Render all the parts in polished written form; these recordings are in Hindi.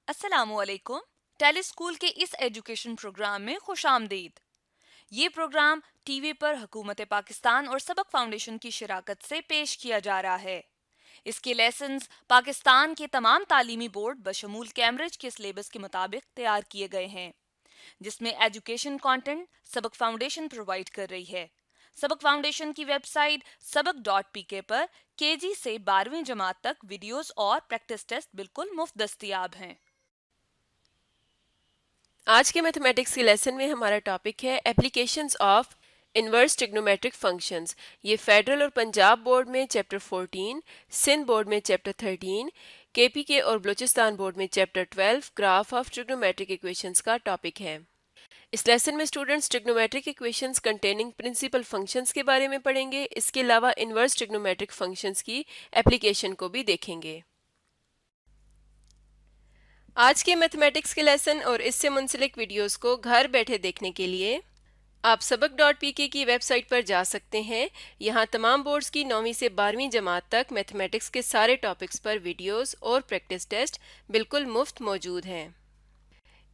अस्सलामुअलैकुम। टेली स्कूल के इस एजुकेशन प्रोग्राम में खुशामदीद। ये प्रोग्राम टीवी पर हुकूमत पाकिस्तान और सबक फाउंडेशन की शिराकत से पेश किया जा रहा है। इसके लेसन्स पाकिस्तान के तमाम तालीमी बोर्ड बशमूल कैम्ब्रिज के सिलेबस के मुताबिक तैयार किए गए हैं, जिसमें एजुकेशन कंटेंट सबक फाउंडेशन प्रोवाइड कर रही है। सबक फाउंडेशन की वेबसाइट sabak.pk पर केजी से 12वीं जमात तक वीडियोस और प्रैक्टिस टेस्ट बिल्कुल मुफ्त दस्तयाब हैं। आज के मैथमेटिक्स के लेसन में हमारा टॉपिक है applications of inverse trigonometric functions. ये फेडरल और पंजाब बोर्ड में चैप्टर 14, सिंध बोर्ड में चैप्टर 13, केपीके और बलूचिस्तान बोर्ड में chapter 12 graph of trigonometric equations का टॉपिक है। इस लेसन में students trigonometric equations containing principal functions के बारे में पढ़ेंगे। इसके अलावा इनवर्स ट्रिग्नोमेट्रिक फंक्शंस की एप्लीकेशन को भी देखेंगे। आज के मैथमेटिक्स के लेसन और इससे मुंसलिक वीडियोस को घर बैठे देखने के लिए आप सबक.pk की वेबसाइट पर जा सकते हैं। यहाँ तमाम बोर्ड्स की 9वीं से 12वीं जमात तक मैथमेटिक्स के सारे टॉपिक्स पर वीडियोस और प्रैक्टिस टेस्ट बिल्कुल मुफ्त मौजूद हैं।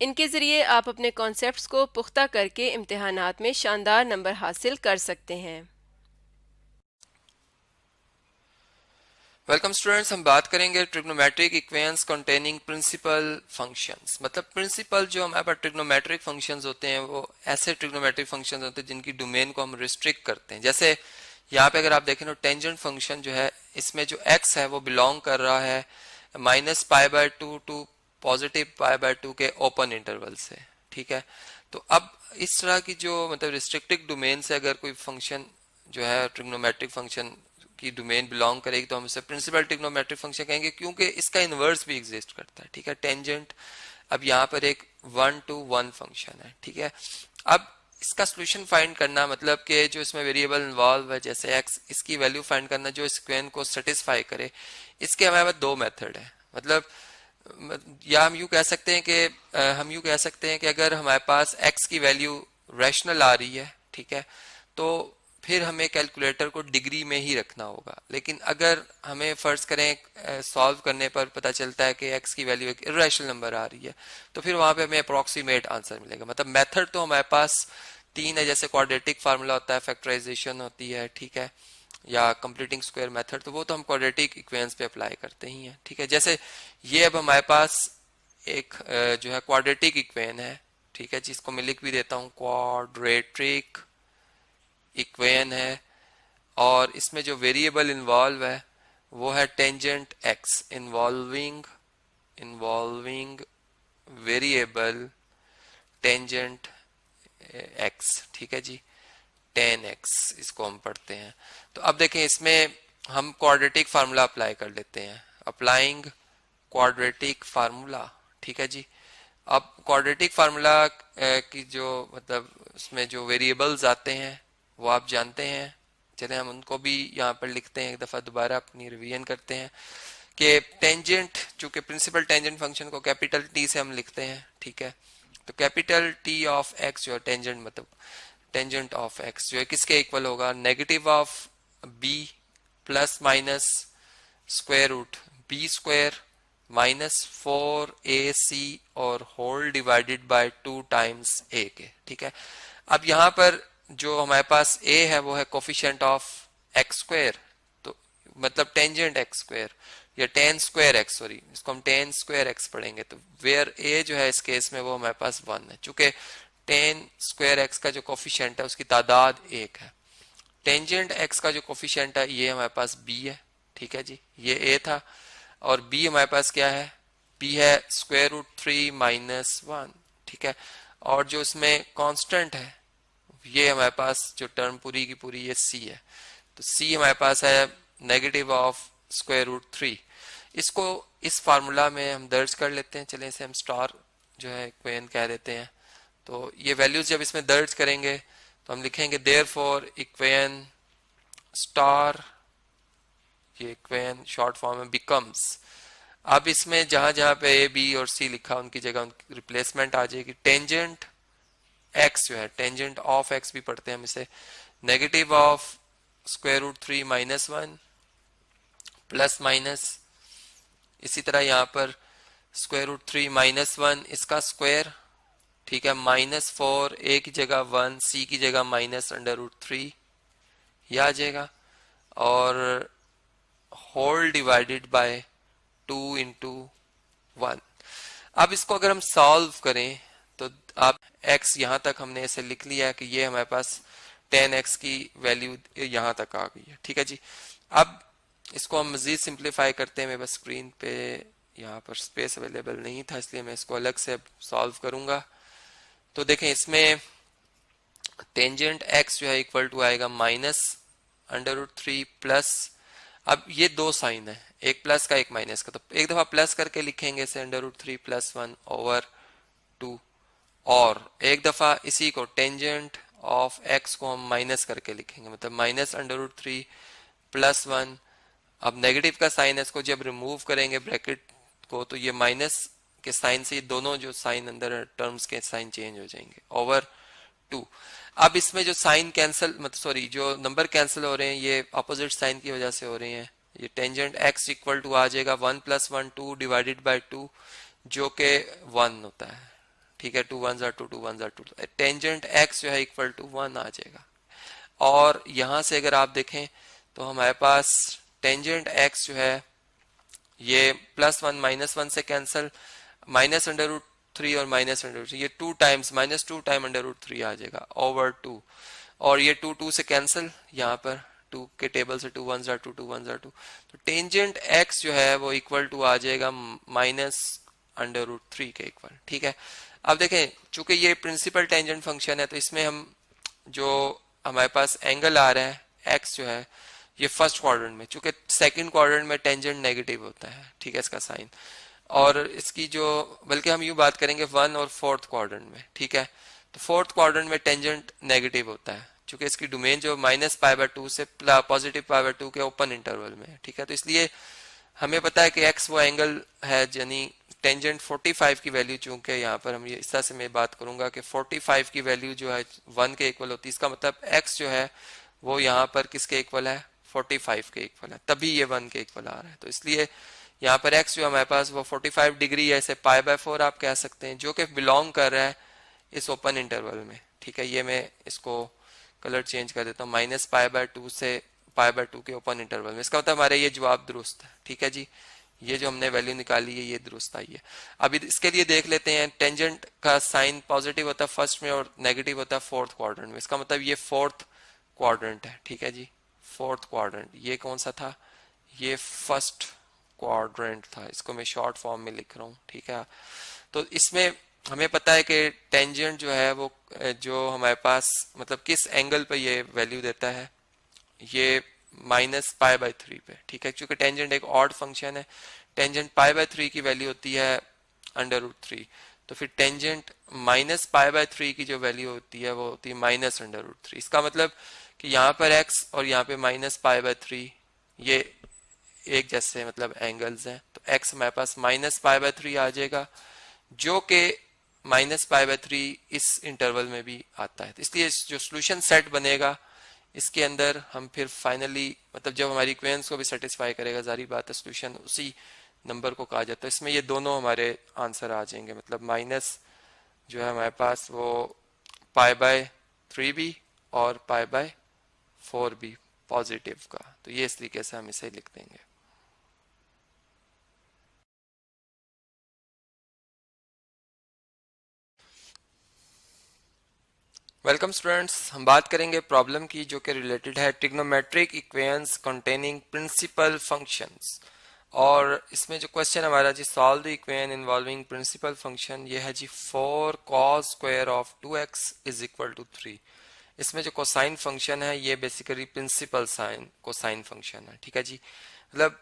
इनके ज़रिए आप अपने कॉन्सेप्ट्स को पुख्ता करके इम्तिहानात में शानदार नंबर हासिल कर सकते हैं। वेलकम स्टूडेंट्स, हम बात करेंगे trigonometric equations containing principal functions. मतलब प्रिंसिपल जो हमारे पास ट्रिग्नोमेट्रिक फंक्शंस होते हैं वो ऐसे ट्रिग्नोमेट्रिक फंक्शंस होते हैं जिनकी डोमेन को हम रिस्ट्रिक्ट करते हैं। जैसे यहाँ पे अगर आप देखें तो टेंजेंट फंक्शन जो है, इसमें जो x है वो बिलोंग कर रहा है -π/2 टू +π/2 के ओपन इंटरवल से। ठीक है, तो अब इस तरह की जो मतलब रिस्ट्रिक्टेड डोमेन से अगर कोई फंक्शन जो है ट्रिग्नोमेट्रिक फंक्शन की डोमेन बिलोंग करेगी तो हम इसे प्रिंसिपल ट्रिग्नोमेट्रिक फंक्शन कहेंगे, क्योंकि इसका इनवर्स भी एग्जिस्ट करता है। ठीक है, टेंजेंट अब यहाँ पर एक 1-to-1 फंक्शन है। ठीक है, अब इसका सोल्यूशन फाइंड करना, मतलब कि जो इसमें वेरिएबल इन्वॉल्व है जैसे x, इसकी वैल्यू फाइंड करना जो इस इक्वेशन को सेटिस्फाई करे। इसके हमारे पास दो मेथड है। मतलब या हम यूँ कह सकते हैं कि अगर हमारे पास x की वैल्यू रैशनल आ रही है, ठीक है, तो फिर हमें कैलकुलेटर को डिग्री में ही रखना होगा। लेकिन अगर हमें फर्ज करें सॉल्व करने पर पता चलता है कि x की वैल्यू एक इरेशनल नंबर आ रही है, तो फिर वहां पे हमें अप्रोक्सीमेट आंसर मिलेगा। मतलब मेथड तो हमारे पास तीन है, जैसे क्वाड्रेटिक फार्मूला होता है, फैक्टराइजेशन होती है, ठीक है, या कंप्लीटिंग स्क्वायर मेथड, तो वो तो हम क्वाड्रेटिक इक्वेशंस पे अप्लाई करते ही हैं। ठीक है, जैसे ये अब हमारे पास एक जो है क्वाड्रेटिक इक्वेशन है, ठीक है, जिसको मैं लिख भी देता हूँ, क्वाड्रेटिक इक्वेशन है, और इसमें जो वेरिएबल इन्वॉल्व है वो है tangent x, involving variable tangent x। ठीक है जी, 10x इसको हम पढ़ते हैं। तो अब देखें, इसमें हम क्वाड्रेटिक फार्मूला अप्लाई कर लेते हैं, अप्लाइंग क्वाड्रेटिक फार्मूला। ठीक है जी, अब क्वाड्रेटिक फार्मूला की जो मतलब उसमें जो वेरिएबल्स आते हैं वो आप जानते हैं। चले हम उनको भी यहाँ पर लिखते हैं, एक दफ़ा दोबारा अपनी रिवीजन करते हैं कि टेंजेंट, चूंकि प्रिंसिपल टेंजेंट फंक्शन को कैपिटल टी से हम लिखते हैं। ठीक है, तो कैपिटल टी ऑफ एक्स जो है टेंजेंट, मतलब टेंजेंट ऑफ एक्स जो है किसके इक्वल होगा, negative of b plus minus square root b square -4ac और whole divided by 2 times a के। ठीक है, अब यहाँ पर जो हमारे पास a है वो है कोफिशिएंट ऑफ एक्स स्क्वायर, तो मतलब टेंजेंट एक्स स्क्वायर या टेन स्क्वायर एक्स, सॉरी इसको हम टेन स्क्वायर एक्स पढ़ेंगे, तो वेयर a जो है इस केस में वो हमारे पास 1 है। चूंकि टेन स्क्वायर एक्स का जो कोफिशिएंट है उसकी तादाद 1 है। टेंजेंट एक्स का जो कोफिशिएंट है ये हमारे पास b है। ठीक है जी, ये a था, और b हमारे पास क्या है, b है √3 - 1। ठीक है, और जो इसमें कांस्टेंट है ये हमारे पास जो टर्म पूरी की पूरी ये c है, तो c हमारे पास है नेगेटिव ऑफ √3। इसको इस फार्मूला में हम दर्ज कर लेते हैं। चलें इसे हम स्टार जो है इक्वेशन कह देते हैं। तो ये वैल्यूज जब इसमें दर्ज करेंगे तो हम लिखेंगे देयरफॉर इक्वेशन स्टार, ये इक्वेशन शॉर्ट फॉर्म में बिकम्स। अब इसमें जहां जहां पे ए बी और सी लिखा उनकी जगह उनकी रिप्लेसमेंट आ जाएगी। टेंजेंट एक्स जो है, टेंजेंट ऑफ एक्स भी पढ़ते हैं हम इसे, नेगेटिव ऑफ √3 - 1 प्लस माइनस, इसी तरह यहाँ पर स्क्वायर रूट 3 -1 इसका स्क्वायर, ठीक है, -4 ए की जगह 1, सी की जगह -√3 ये आ जाएगा, और होल डिवाइडेड बाय 2 इंटू 1। अब इसको अगर हम सॉल्व करें तो आप x यहां तक हमने ऐसे लिख लिया है कि ये हमारे पास 10x की वैल्यू यहां तक आ गई है, ठीक है जी। अब इसको हम मजीद सिंप्लीफाई करते हैं, मेरे पास स्क्रीन पे यहाँ पर स्पेस अवेलेबल नहीं था इसलिए मैं इसको अलग से सॉल्व करूंगा। तो देखें इसमें टेंजेंट x जो है इक्वल टू आएगा -√3 प्लस, अब ये दो साइन है, एक प्लस का एक माइनस का, तो एक दफा प्लस करके लिखेंगे इसे √3 + 1/2, और एक दफा इसी को टेंजेंट ऑफ x को हम माइनस करके लिखेंगे, मतलब -√3 + 1। अब नेगेटिव का साइन है, इसको जब रिमूव करेंगे ब्रैकेट को तो ये माइनस के साइन से ये दोनों जो साइन अंदर टर्म्स के साइन चेंज हो जाएंगे ओवर 2। अब इसमें जो साइन कैंसिल, मतलब सॉरी जो नंबर कैंसिल हो रहे हैं ये अपोजिट साइन की वजह से हो रहे हैं। ये टेंजेंट x इक्वल टू आ जाएगा 1 + 1 2 डिवाइडेड बाय 2 जो कि 1 होता है, ठीक है, 2 1s are 2 2 1s are 2, tangent x जो है इक्वल टू 1 आ जाएगा। और यहां से अगर आप देखें तो हमारे पास टेंजेंट x जो है ये +1 -1 से कैंसिल, -√3 और -√3 ये 2 टाइम्स -2 टाइम √3 आ जाएगा ओवर 2, और ये 2 2 से कैंसिल, यहाँ पर 2 के टेबल से 2 1s are 2 2 1s are 2, तो टेंजेंट x जो है वो इक्वल टू आ जाएगा -√3 के इक्वल, ठीक है। अब देखें चूंकि ये प्रिंसिपल टेंजेंट फंक्शन है तो इसमें हम जो हमारे पास एंगल आ रहा है x जो है ये फर्स्ट क्वाड्रेंट में, चूंकि सेकंड क्वाड्रेंट में टेंजेंट नेगेटिव होता है, ठीक है, इसका साइन, और इसकी जो, बल्कि हम यूं बात करेंगे 1 और 4th क्वाड्रेंट में, ठीक है, तो 4th क्वाड्रेंट में टेंजेंट नेगेटिव होता है चूंकि इसकी डोमेन जो -π/2 से +π/2 के ओपन इंटरवल में है, ठीक है। तो इसलिए हमें पता है कि x वो एंगल है, यानी टेंजेंट 45 की वैल्यू, चूंकि यहाँ पर हम ये इस तरह से मैं बात करूंगा कि 45 की वैल्यू जो है 1 के इक्वल होती है, इसका मतलब x जो है वो यहाँ पर किसके इक्वल है, 45 के इक्वल है, तभी ये 1 के इक्वल आ रहा है। तो इसलिए यहाँ पर x जो हमारे पास वो 45 डिग्री है, इसे π/4 आप कह सकते हैं, जो कि बिलोंग कर रहा है इस ओपन इंटरवल में, ठीक है। ये मैं इसको कलर चेंज कर देता हूँ, -π/2 से π/2 के ओपन इंटरवल में, इसका मतलब हमारा ये जवाब दुरुस्त है, ठीक है जी। ये जो हमने वैल्यू निकाली है ये दुरुस्त आई है। अब इसके लिए देख लेते हैं, टेंजेंट का साइन पॉजिटिव होता है फर्स्ट में और नेगेटिव होता है 4th क्वाड्रेंट में, इसका मतलब ये 4th क्वाड्रेंट है, ठीक है जी, 4th क्वाड्रेंट। ये कौन सा था, ये फर्स्ट क्वाड्रेंट था, इसको मैं शॉर्ट फॉर्म में लिख रहा हूँ, ठीक है। तो इसमें हमें पता है कि टेंजेंट जो है वो जो हमारे पास मतलब किस एंगल पे ये वैल्यू देता है, ये -π/3 पे, ठीक है, क्योंकि टेंजेंट एक ऑड फंक्शन है, टेंजेंट π/3 की वैल्यू होती है √3, तो फिर टेंजेंट -π/3 की जो वैल्यू होती है वो होती है -√3। इसका मतलब कि यहाँ पर x और यहाँ पे -π/3 ये एक जैसे मतलब एंगल्स हैं, तो x हमारे पास -π/3 आ जाएगा, जो कि -π/3 इस इंटरवल में भी आता है। तो इसलिए जो सोल्यूशन सेट बनेगा इसके अंदर हम फिर फाइनली मतलब जब हमारी इक्वेशंस को भी सेटिस्फाई करेगा, जारी बात है सोल्यूशन उसी नंबर को कहा जाता है। इसमें ये दोनों हमारे आंसर आ जाएंगे, मतलब माइनस जो है हमारे पास वो π/3 भी और π/4 भी पॉजिटिव का, तो ये इस तरीके से हम इसे लिख देंगे। वेलकम स्टूडेंट्स, हम बात करेंगे प्रॉब्लम की जो कि रिलेटेड है trigonometric equations containing principal functions, और इसमें जो क्वेश्चन हमारा जी solve the equation involving principal function, ये है जी 4 cos square of 2x is equal to 3। इसमें जो कोसाइन फंक्शन है ये basically principal sine cosine function है, ठीक है जी। मतलब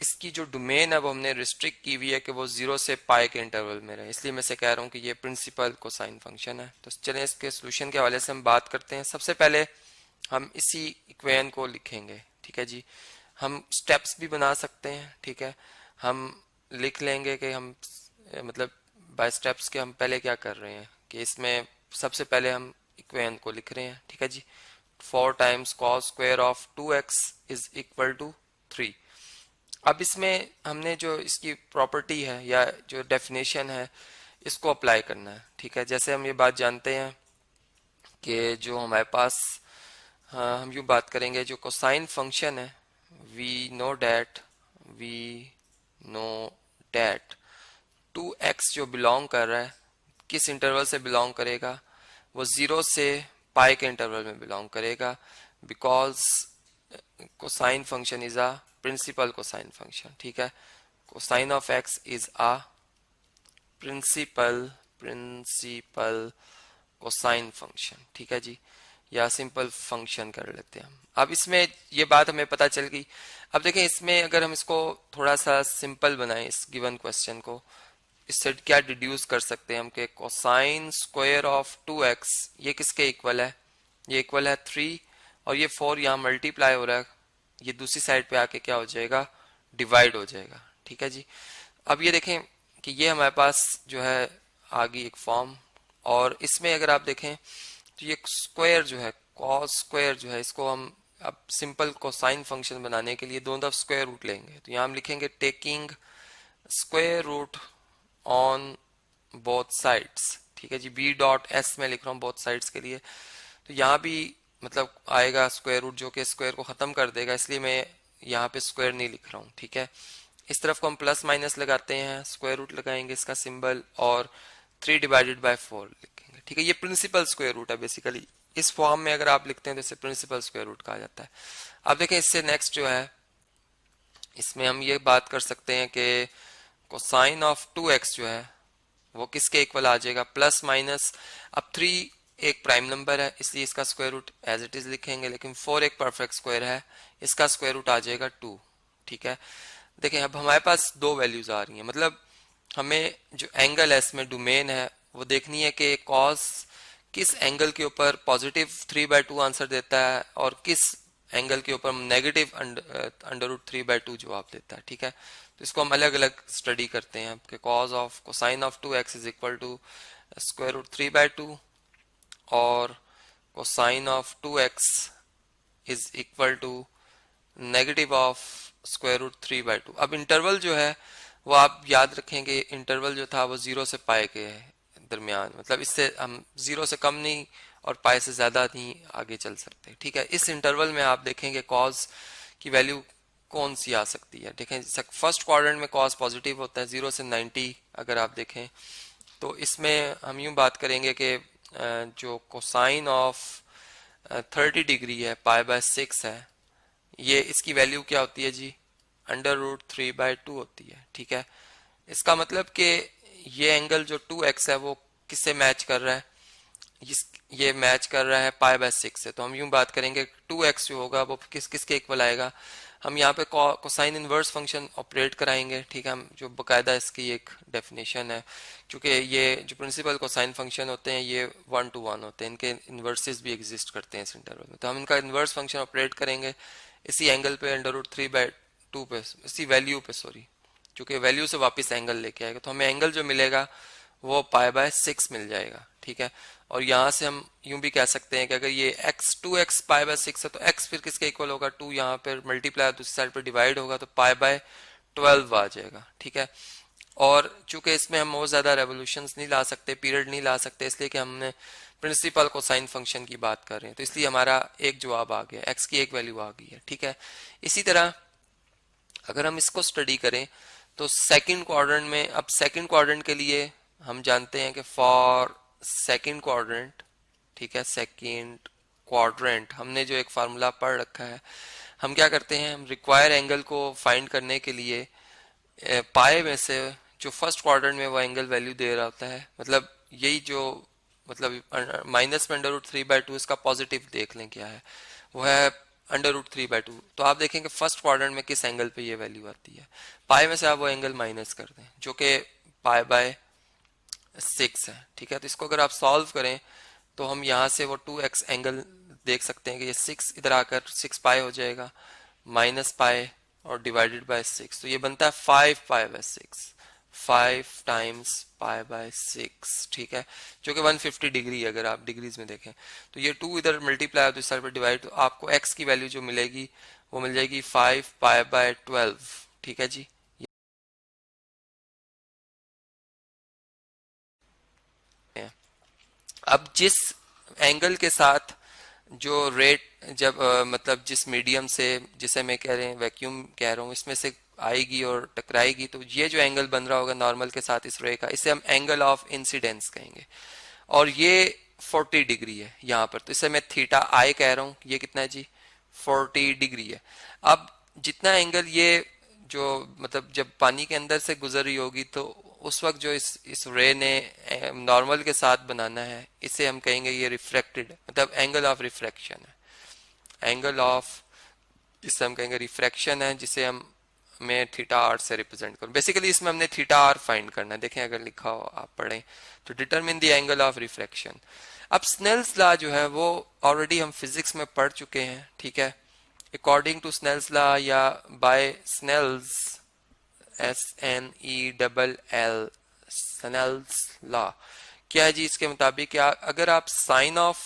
इसकी जो डोमेन है वो हमने रिस्ट्रिक्ट की हुई है कि वो 0 से पाई के इंटरवल में रहे, इसलिए मैं से कह रहा हूँ कि ये प्रिंसिपल कोसाइन फंक्शन है। तो चलें इसके सोल्यूशन के हवाले से हम बात करते हैं। सबसे पहले हम इसी इक्वेशन को लिखेंगे, ठीक है जी। हम स्टेप्स भी बना सकते हैं, ठीक है। हम लिख लेंगे कि हम मतलब बाय स्टेप्स के हम पहले क्या कर रहे हैं कि इसमें सबसे पहले हम इक्वेशन को लिख रहे हैं, ठीक है जी। 4 times cos square of 2x is equal to 3। अब इसमें हमने जो इसकी प्रॉपर्टी है या जो डेफिनेशन है इसको अप्लाई करना है, ठीक है। जैसे हम ये बात जानते हैं कि जो हमारे पास, हाँ, हम यूँ बात करेंगे जो कोसाइन फंक्शन है, वी नो डैट 2x जो बिलोंग कर रहा है किस इंटरवल से बिलोंग करेगा, वो 0 से पाई के इंटरवल में बिलोंग करेगा, because cosine function is a principal cosine function, ठीक है। Cosine of x is a principal cosine function, ठीक है जी, या सिंपल फंक्शन कर लेते हैं हम। अब इसमें ये बात हमें पता चल गई। अब देखें इसमें अगर हम इसको थोड़ा सा सिंपल बनाएं इस गिवन क्वेश्चन को, इससे क्या डिड्यूस कर सकते हैं हम कि कोसाइन स्क्वायर ऑफ 2x ये किसके इक्वल है, ये इक्वल है 3, और ये 4 यहाँ मल्टीप्लाई हो रहा है, ये दूसरी साइड पे आके क्या हो जाएगा, डिवाइड हो जाएगा, ठीक है जी। अब ये देखें कि ये हमारे पास जो है आ गई एक फॉर्म, और इसमें अगर आप देखें तो ये स्क्वायर जो है, कॉस स्क्वायर जो है, इसको हम अब सिंपल कोसाइन फंक्शन बनाने के लिए दोनों तरफ स्क्वायर रूट लेंगे। तो यहाँ हम लिखेंगे taking square root on both sides, ठीक है जी। बी डॉट एस में लिख रहा हूँ बोथ साइड्स के लिए, तो यहाँ भी मतलब आएगा स्क्वायर रूट जो कि स्क्वायर को खत्म कर देगा, इसलिए मैं यहाँ पे स्क्वायर नहीं लिख रहा हूँ, ठीक है। इस तरफ को हम प्लस माइनस लगाते हैं, स्क्वायर रूट लगाएंगे इसका सिंबल, और 3 डिवाइडेड बाय 4 लिखेंगे, ठीक है। ये प्रिंसिपल स्क्वायर रूट है बेसिकली, इस फॉर्म में अगर आप लिखते हैं तो इसे प्रिंसिपल स्क्वायर रूट कहा जाता है। अब देखें इससे नेक्स्ट जो है, इसमें हम ये बात कर सकते हैं कि कोसाइन ऑफ 2x जो है वो किसके इक्वल आ जाएगा, प्लस माइनस। अब 3 एक प्राइम नंबर है इसलिए इसका square root as it is लिखेंगे, लेकिन 4 एक परफेक्ट स्क्वायर है, इसका स्क्वायर रूट आ जाएगा 2, ठीक है। देखें अब हमारे पास दो वैल्यूज आ रही हैं, मतलब हमें जो एंगल है इसमें डोमेन है वो देखनी है कि कॉस किस एंगल के ऊपर पॉजिटिव 3/2 आंसर देता है और किस एंगल के ऊपर नेगेटिव अंडर रूट 3/2 जवाब देता है, ठीक है। तो इसको हम अलग अलग स्टडी करते हैं कि cos of cosine of 2x is equal to square root 3/2 और cosine of 2x is equal to negative of square root 3/2। अब इंटरवल जो है वो आप याद रखेंगे, इंटरवल जो था वो 0 से पाई के दरमियान, मतलब इससे हम 0 से कम नहीं और पाई से ज्यादा नहीं आगे चल सकते, ठीक है। इस इंटरवल में आप देखेंगे कॉस की वैल्यू कौन सी आ सकती है। देखें फर्स्ट क्वाड्रेंट में कॉस पॉजिटिव होता है 0 से 90, अगर आप देखें तो इसमें हम यूं बात करेंगे कि जो कोसाइन ऑफ 30 डिग्री है π/6 है, ये इसकी वैल्यू क्या होती है जी, अंडर रूट 3/2 होती है, ठीक है। इसका मतलब कि ये एंगल जो 2x है वो किससे मैच कर रहा है, ये मैच कर रहा है π/6 से। तो हम यूं बात करेंगे 2x जो होगा वो किसके इक्वल आएगा, हम यहाँ पे कोसाइन इनवर्स फंक्शन ऑपरेट कराएंगे, ठीक है। हम जो बकायदा इसकी एक डेफिनेशन है, क्योंकि ये जो प्रिंसिपल कोसाइन फंक्शन होते हैं ये 1 to 1 होते हैं, इनके इन्वर्सेस भी एग्जिस्ट करते हैं इस इंटरवल में। तो हम इनका इन्वर्स फंक्शन ऑपरेट करेंगे इसी एंगल पे अंडर रूट 3/2 पे, इसी वैल्यू पे, सॉरी, क्योंकि वैल्यू से वापस एंगल लेके आएगा, तो हमें एंगल जो मिलेगा वो π/6 मिल जाएगा, ठीक है। और यहाँ से हम यूं भी कह सकते हैं कि अगर ये x 2x π/6 है तो x फिर किसके इक्वल होगा, 2 यहाँ पर मल्टीप्लाई दूसरी साइड पर डिवाइड होगा तो π/12 आ जाएगा, ठीक है। और चूंकि इसमें हम बहुत ज्यादा रेवोल्यूशंस नहीं ला सकते, पीरियड नहीं ला सकते, इसलिए कि हमने प्रिंसिपल कोसाइन फंक्शन की बात कर रहे हैं, तो इसलिए हमारा एक जवाब आ गया, x की एक वैल्यू आ गई है, ठीक है। इसी तरह अगर हम इसको स्टडी करें तो सेकंड क्वाड्रेंट में, अब सेकंड क्वाड्रेंट के लिए हम जानते हैं कि फॉर सेकंड क्वाड्रेंट, ठीक है, सेकंड क्वाड्रेंट हमने जो एक फार्मूला पढ़ रखा है, हम क्या करते हैं, हम रिक्वायर एंगल को फाइंड करने के लिए पाए में से जो फर्स्ट क्वाड्रेंट में वो एंगल वैल्यू दे रहा होता है, मतलब यही जो, मतलब माइनस में अंडर रूट 3/2 इसका पॉजिटिव देख लें क्या है, वो है अंडर रूट 3/2। तो आप देखेंगे फर्स्ट क्वाड्रेंट में किस एंगल पे ये वैल्यू आती है, पाई में से आप वो एंगल माइनस कर दें जो कि π/6 है, ठीक है। तो इसको अगर आप सॉल्व करें तो हम यहाँ से वो 2x एंगल देख सकते हैं कि ये 6 इधर आकर 6 पाई हो जाएगा, माइनस पाई और डिवाइडेड बाय 6, तो ये बनता है 5π/6, 5 टाइम्स π/6, ठीक है, जो कि 150 डिग्री है अगर आप डिग्रीज में देखें। तो ये 2 इधर मल्टीप्लाई दूसरी साइड पर डिवाइड, तो आपको x की वैल्यू जो मिलेगी वो मिल जाएगी 5π/12, ठीक है जी। अब जिस एंगल के साथ जो रेट जब मतलब जिस मीडियम से, जिसे मैं कह रहे हैं वैक्यूम कह रहा हूँ, इसमें से आएगी और टकराएगी, तो ये जो एंगल बन रहा होगा नॉर्मल के साथ इस रे का, इसे हम एंगल ऑफ इंसिडेंस कहेंगे। और ये 40 डिग्री है यहाँ पर, तो इसे मैं थीटा आई कह रहा हूँ। ये कितना है जी? 40 डिग्री है। अब जितना एंगल ये जो मतलब जब पानी के अंदर से गुजर रही होगी, तो उस वक्त जो इस रे ने नॉर्मल के साथ बनाना है, इसे हम कहेंगे ये रिफ्रैक्टेड, मतलब एंगल ऑफ रिफ्रैक्शन है। एंगल ऑफ, जिससे हम कहेंगे रिफ्रैक्शन है, जिसे हम मैं थीटा आर से रिप्रेजेंट करूं। बेसिकली इसमें हमने थीटा आर फाइंड करना है। देखें अगर लिखा हो आप पढ़ें तो, determine the angle of refraction. अब स्नेल्स लॉ जो है वो ऑलरेडी हम फिजिक्स में पढ़ चुके हैं, ठीक है। अकॉर्डिंग टू स्नेल्स लॉ या by snell's, SNELL, snell's law, क्या है जी? इसके मुताबिक क्या, अगर आप साइन ऑफ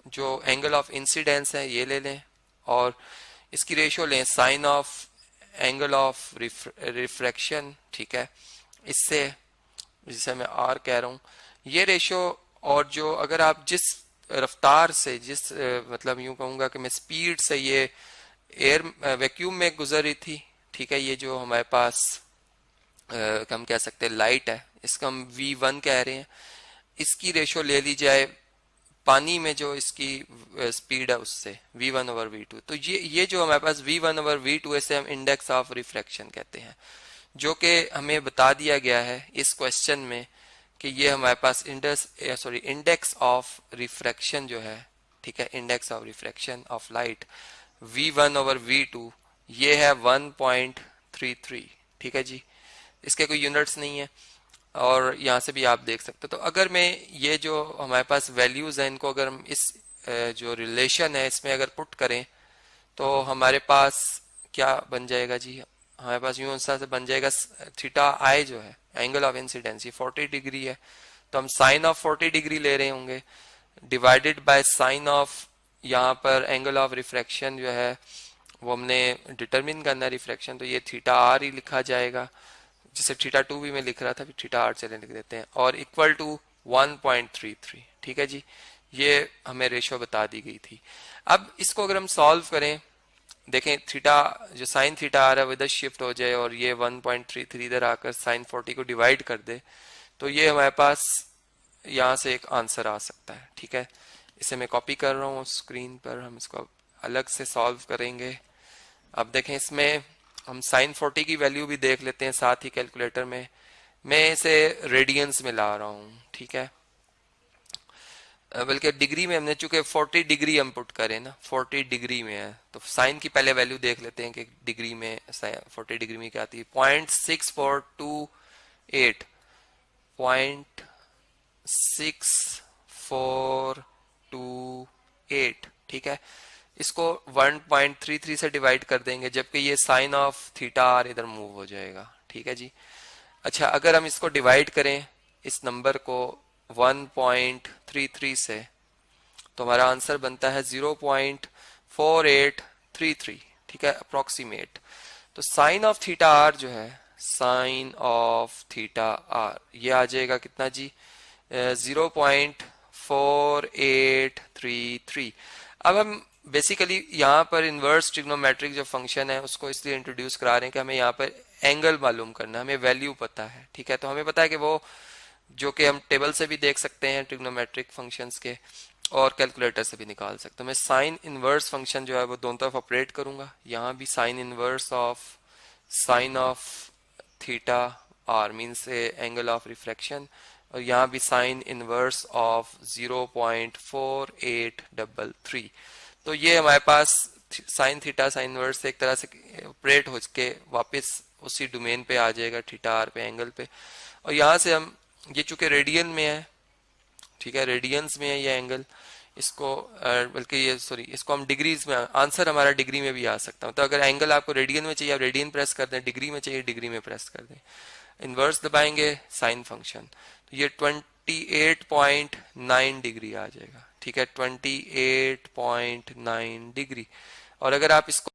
जो एंगल ऑफ इंसिडेंस है ये ले लें और इसकी रेशियो लें sine of angle of refraction, ठीक है, इससे, जिसे मैं आर कह रहा हूं, ये रेशियो, और जो अगर आप जिस रफ्तार से, जिस मतलब यूं कहूंगा कि मैं स्पीड से ये एयर वैक्यूम में गुजर रही थी, ठीक है, ये जो हमारे पास हम कह सकते हैं लाइट है, इसका हम V1 कह रहे हैं, इसकी रेशियो ले ली जाए पानी में जो इसकी स्पीड है उससे, V1/V2। तो ये जो हमारे पास V1/V2, इसे हम इंडेक्स ऑफ रिफ्रैक्शन कहते हैं, जो कि हमें बता दिया गया है इस क्वेश्चन में कि ये हमारे पास इंडेक्स ऑफ रिफ्रैक्शन जो है, ठीक है, index of refraction of light V1/V2 ये है 1.33, ठीक है जी। इसके कोई यूनिट्स नहीं है और यहाँ से भी आप देख सकते हो। तो अगर मैं ये जो हमारे पास वैल्यूज हैं, इनको अगर हम इस जो रिलेशन है इसमें अगर पुट करें, तो हमारे पास क्या बन जाएगा जी? हमारे पास यूं से बन जाएगा थीटा आई जो है एंगल ऑफ इंसिडेंस, ये 40 डिग्री है, तो हम साइन ऑफ 40 डिग्री ले रहे होंगे डिवाइडेड बाय साइन ऑफ, यहाँ पर एंगल ऑफ रिफ्रैक्शन जो है वो हमने डिटरमिन करना है रिफ्रैक्शन, तो ये थीटा आर ही लिखा जाएगा, जिसे थीटा टू भी मैं लिख रहा था, थीटा आर चले लिख देते हैं, और इक्वल टू 1.33, ठीक है जी। ये हमें रेशियो बता दी गई थी। अब इसको अगर हम सॉल्व करें, देखें थीटा जो साइन थीटा आ रहा है वो इधर शिफ्ट हो जाए और ये 1.33 इधर आकर साइन 40 को डिवाइड कर दे, तो ये हमारे पास यहाँ से एक आंसर आ सकता है, ठीक है। इसे मैं कॉपी कर रहा हूँ स्क्रीन पर, हम इसको अलग से सॉल्व करेंगे। अब देखें इसमें हम साइन 40 की वैल्यू भी देख लेते हैं साथ ही कैलकुलेटर में। मैं इसे रेडियंस में ला रहा हूँ, ठीक है, बल्कि डिग्री में हमने, चूंकि 40 डिग्री हम पुट करें ना, 40 डिग्री में है, तो साइन की पहले वैल्यू देख लेते हैं कि डिग्री में 40 डिग्री में क्या आती है। 0.6428, 0.6428, ठीक है। इसको 1.33 से डिवाइड कर देंगे, जबकि ये साइन ऑफ थीटा आर इधर मूव हो जाएगा, ठीक है जी। अच्छा, अगर हम इसको डिवाइड करें इस नंबर को 1.33 से, तो हमारा आंसर बनता है 0.4833, ठीक है, अप्रोक्सीमेट। तो साइन ऑफ थीटा आर जो है, साइन ऑफ थीटा आर, ये आ जाएगा कितना जी? 0.4833। अब हम बेसिकली यहाँ पर इन्वर्स ट्रिग्नोमेट्रिक जो फंक्शन है उसको इसलिए इंट्रोड्यूस करा रहे हैं कि हमें यहाँ पर एंगल मालूम करना है, हमें वैल्यू पता है, ठीक है। तो हमें पता है कि वो जो कि हम टेबल से भी देख सकते हैं ट्रिग्नोमेट्रिक फंक्शंस के, और कैलकुलेटर से भी निकाल सकते हैं। मैं साइन इनवर्स फंक्शन जो है वो दोनों तरफ ऑपरेट करूंगा, यहाँ भी sine inverse of sine of theta r means angle of refraction, और यहाँ भी साइन इनवर्स ऑफ 0.4833। तो ये हमारे पास साइन थीटा साइन इनवर्स से एक तरह से ऑपरेट हो के वापस उसी डोमेन पे आ जाएगा, थीटा आर पे, एंगल पे। और यहाँ से हम, ये चूंकि रेडियन में है, ठीक है, रेडियंस में है ये एंगल, इसको बल्कि ये सॉरी, इसको हम डिग्रीज में, आंसर हमारा डिग्री में भी आ सकता है। तो अगर एंगल आपको रेडियन में चाहिए आप रेडियन प्रेस कर दें, डिग्री में चाहिए डिग्री में प्रेस कर दें, इनवर्स दबाएंगे साइन फंक्शन, तो ये 28.9 डिग्री आ जाएगा, ठीक है, 28.9 डिग्री। और अगर आप इसको